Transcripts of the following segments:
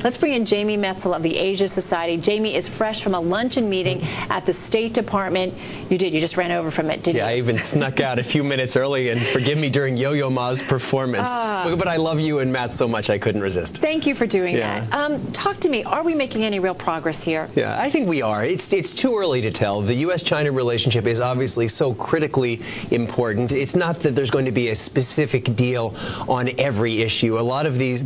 Let's bring in Jamie Metzl of the Asia Society. Jamie is fresh from a luncheon meeting at the State Department. You just ran over from it, didn't you? Yeah, I even snuck out a few minutes early, and forgive me during Yo-Yo Ma's performance. But I love you and Matt so much I couldn't resist. Thank you for doing that. Talk to me. Are we making any real progress here? Yeah, I think we are. It's too early to tell. The U.S.-China relationship is obviously so critically important. It's not that there's going to be a specific deal on every issue. A lot of these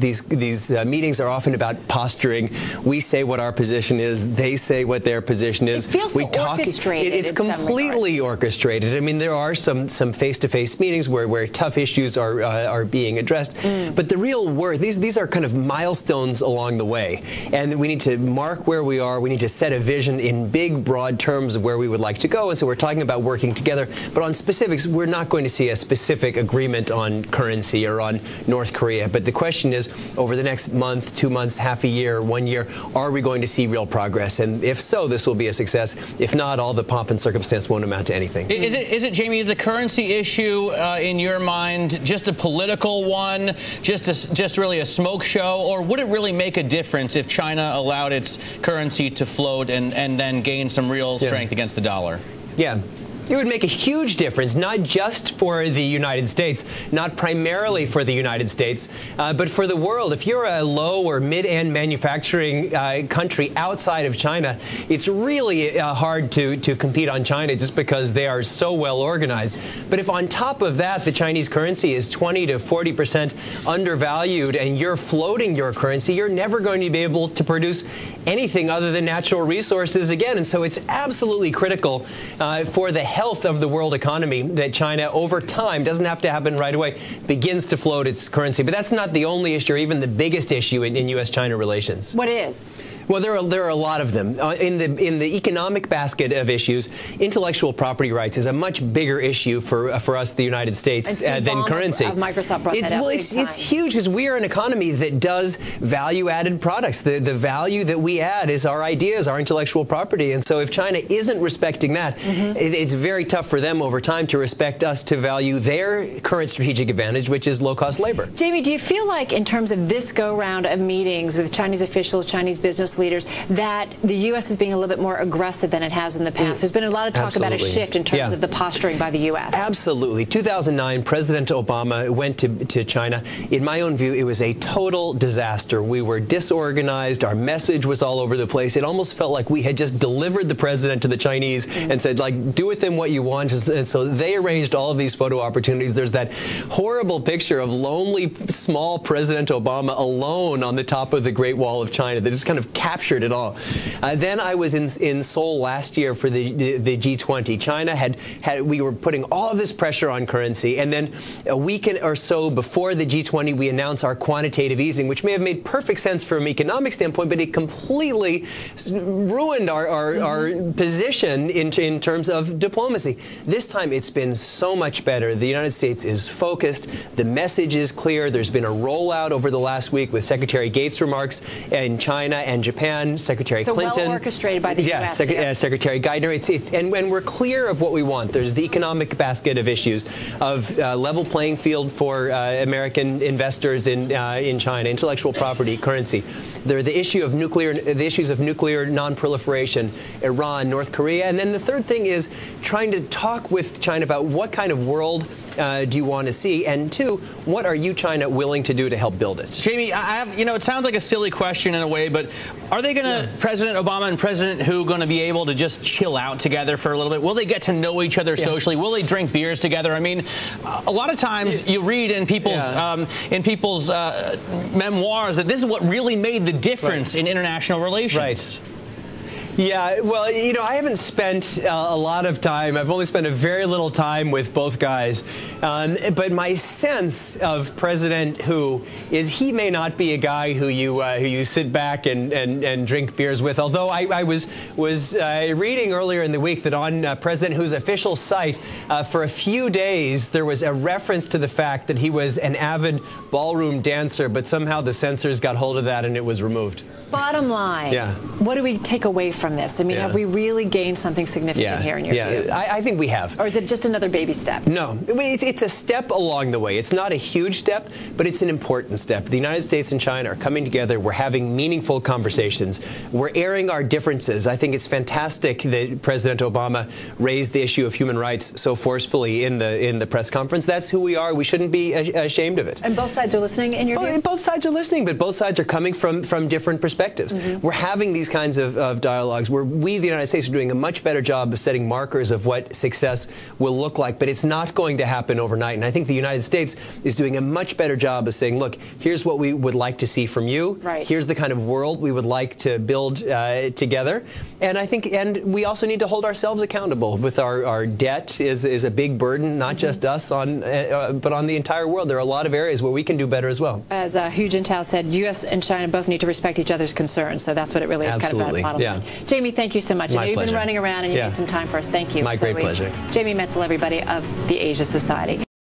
meetings are often about posturing. We say what our position is. They say what their position is. It feels so orchestrated. It's completely orchestrated. I mean, there are some face-to-face meetings where tough issues are being addressed. But the real work, these are kind of milestones along the way. And we need to mark where we are. We need to set a vision in big, broad terms of where we would like to go. And so we're talking about working together. But on specifics, we're not going to see a specific agreement on currency or on North Korea. But the question is, over the next month, 2 months, half a year, 1 year, are we going to see real progress? And if so, this will be a success. If not, all the pomp and circumstance won't amount to anything. Is it, Jamie, is the currency issue in your mind just a political one, just really a smoke show, or would it really make a difference if China allowed its currency to float and then gain some real strength against the dollar? Yeah. It would make a huge difference, not just for the United States, not primarily for the United States, but for the world. If you're a low or mid-end manufacturing country outside of China, it's really hard to compete on China just because they are so well organized. But if on top of that, the Chinese currency is 20 to 40% undervalued and you're floating your currency, you're never going to be able to produce anything other than natural resources again. And so it's absolutely critical for the health of the world economy that China, over time, doesn't have to happen right away, begins to float its currency. But that's not the only issue or even the biggest issue in U.S.-China relations. What is? Well, there are a lot of them. In the economic basket of issues, intellectual property rights is a much bigger issue for us, the United States, than currency. Microsoft brought that up. Well, it's huge because we are an economy that does value-added products. The value that we add is our ideas, our intellectual property. And so if China isn't respecting that, it's very tough for them over time to respect us, to value their current strategic advantage, which is low-cost labor. Jamie, do you feel like in terms of this go-round of meetings with Chinese officials, Chinese business leaders, that the U.S. is being a little bit more aggressive than it has in the past? There's been a lot of talk about a shift in terms of the posturing by the U.S. Absolutely. 2009, President Obama went to China. In my own view, it was a total disaster. We were disorganized. Our message was all over the place. It almost felt like we had just delivered the president to the Chinese and said, like, do with them what you want. And so they arranged all of these photo opportunities. There's that horrible picture of lonely, small President Obama alone on the top of the Great Wall of China that just kind of captured it all. Then I was in Seoul last year for the G20. China we were putting all of this pressure on currency, and then a week or so before the G20, we announced our quantitative easing, which may have made perfect sense from an economic standpoint, but it completely ruined our position in terms of diplomacy. This time, it's been so much better. The United States is focused. The message is clear. There's been a rollout over the last week with Secretary Gates' remarks in China and Japan, Secretary Clinton. So well orchestrated by the U.S. Secretary Geithner. And we're clear of what we want. There's the economic basket of issues of level playing field for American investors in China, intellectual property, currency. There are the issues of nuclear non-proliferation, Iran, North Korea, and then the third thing is trying to talk with China about what kind of world do you want to see, and two, what are you, China, willing to do to help build it? Jamie, it sounds like a silly question in a way, but are they going to, President Obama and President Hu, going to be able to just chill out together for a little bit? Will they get to know each other socially? Will they drink beers together? I mean, a lot of times you read in people's memoirs that this is what really made the difference in international relations. Right. Yeah, well, I haven't spent a lot of time. I've only spent a very little time with both guys. But my sense of President Hu is he may not be a guy who you sit back and drink beers with. Although I was reading earlier in the week that on President Hu's official site, for a few days, there was a reference to the fact that he was an avid ballroom dancer, but somehow the censors got hold of that and it was removed. Bottom line, what do we take away from from this? I mean, have we really gained something significant here in your view? I think we have. Or is it just another baby step? No, it's a step along the way. It's not a huge step, but it's an important step. The United States and China are coming together. We're having meaningful conversations. We're airing our differences. I think it's fantastic that President Obama raised the issue of human rights so forcefully in the press conference. That's who we are. We shouldn't be ashamed of it. And both sides are listening in your view? Both sides are listening, but both sides are coming from different perspectives. We're having these kinds of dialogues where we, the United States, are doing a much better job of setting markers of what success will look like, but it's not going to happen overnight. And I think the United States is doing a much better job of saying, look, here's what we would like to see from you. Right. Here's the kind of world we would like to build together. And I think, and we also need to hold ourselves accountable. With our debt is a big burden, not just us, but on the entire world. There are a lot of areas where we can do better as well. As Hu Jintao said, U.S. and China both need to respect each other's concerns. So that's what it really is. Absolutely. Kind of bottom line. Jamie, thank you so much. I know you've been running around and you made some time for us. Thank you. My great pleasure. Jamie Metzl, everybody, of the Asia Society.